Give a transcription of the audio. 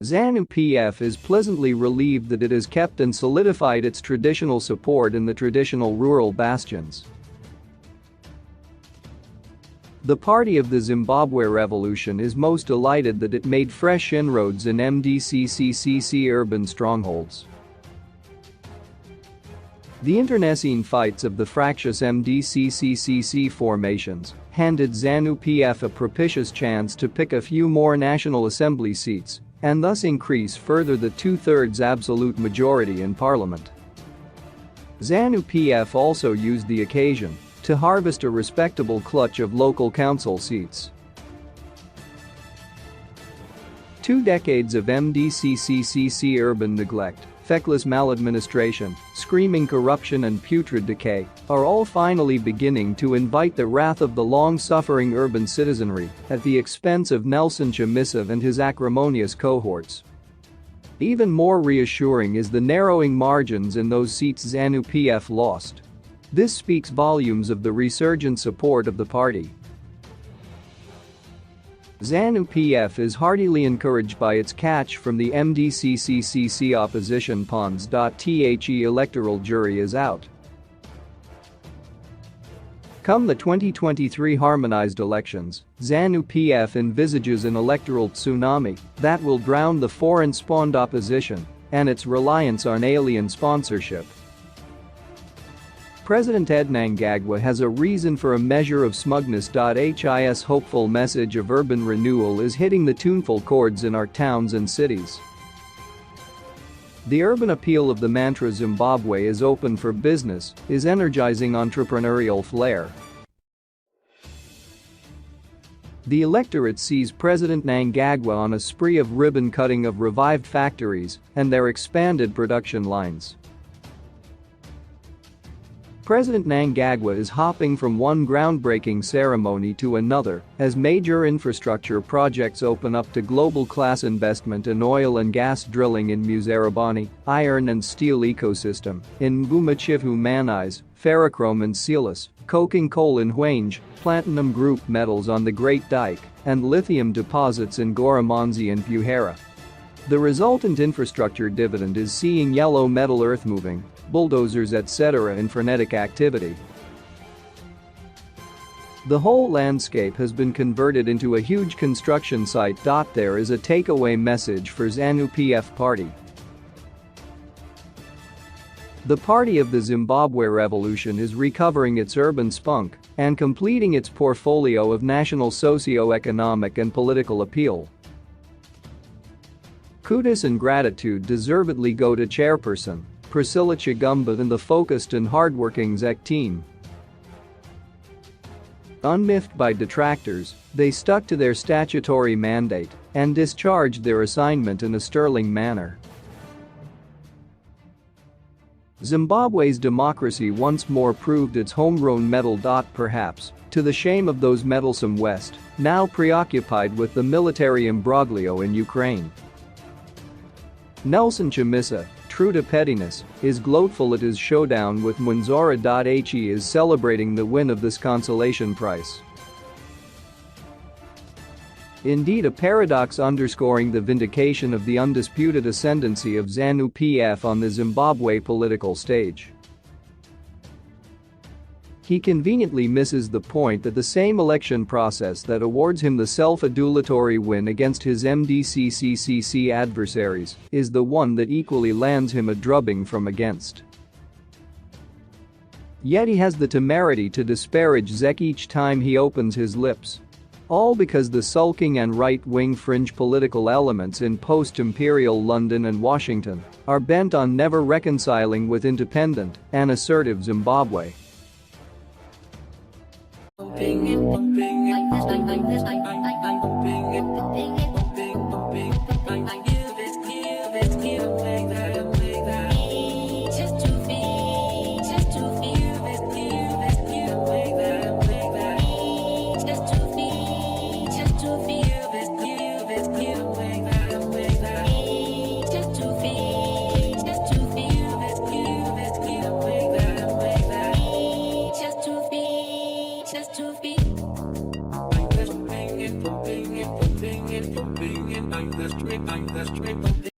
Zanu PF is pleasantly relieved that it has kept and solidified its traditional support in the traditional rural bastions. The Party of the Zimbabwe Revolution is most delighted that it made fresh inroads in MDCCCC urban strongholds. The internecine fights of the fractious MDCCCC formations handed Zanu PF a propitious chance to pick a few more National Assembly seats and thus increase further the two-thirds absolute majority in parliament. Zanu PF also used the occasion to harvest a respectable clutch of local council seats. 2 decades of MDCCCC urban neglect, feckless maladministration, screaming corruption and putrid decay are all finally beginning to invite the wrath of the long-suffering urban citizenry at the expense of Nelson Chamisa and his acrimonious cohorts. Even more reassuring is the narrowing margins in those seats Zanu PF lost. This speaks volumes of the resurgent support of the party. Zanu PF is heartily encouraged by its catch from the MDCCCC opposition pawns. The electoral jury is out. Come the 2023 harmonized elections, Zanu PF envisages an electoral tsunami that will drown the foreign-spawned opposition and its reliance on alien sponsorship. President Ed Mnangagwa has a reason for a measure of smugness. His hopeful message of urban renewal is hitting the tuneful chords in our towns and cities. The urban appeal of the mantra "Zimbabwe is open for business" is energizing entrepreneurial flair. The electorate sees President Mnangagwa on a spree of ribbon-cutting of revived factories and their expanded production lines. President Mnangagwa is hopping from one groundbreaking ceremony to another as major infrastructure projects open up to global-class investment in oil and gas drilling in Muzarabani, iron and steel ecosystem, in Mbumachivu Manise, ferrochrome and Sealis, coking coal in Hwange, platinum group metals on the Great Dyke, and lithium deposits in Goramanzi and Buhera. The resultant infrastructure dividend is seeing yellow metal earthmoving, bulldozers etc. in frenetic activity. The whole landscape has been converted into a huge construction site. There is a takeaway message for Zanu PF party. The Party of the Zimbabwe Revolution is recovering its urban spunk and completing its portfolio of national socio-economic and political appeal. Kudos and gratitude deservedly go to Chairperson Priscilla Chigumba and the focused and hardworking ZEC team. Unmiffed by detractors, they stuck to their statutory mandate and discharged their assignment in a sterling manner. Zimbabwe's democracy once more proved its homegrown mettle. Perhaps to the shame of those meddlesome West, now preoccupied with the military imbroglio in Ukraine. Nelson Chamisa, true to pettiness, is gloatful at his showdown with Mwanzora. He is celebrating the win of this consolation prize. Indeed, a paradox underscoring the vindication of the undisputed ascendancy of Zanu PF on the Zimbabwe political stage. He conveniently misses the point that the same election process that awards him the self-adulatory win against his MDCCCC adversaries is the one that equally lands him a drubbing from against. Yet he has the temerity to disparage ZEC each time he opens his lips. All because the sulking and right-wing fringe political elements in post-imperial London and Washington are bent on never reconciling with independent and assertive Zimbabwe. Just to be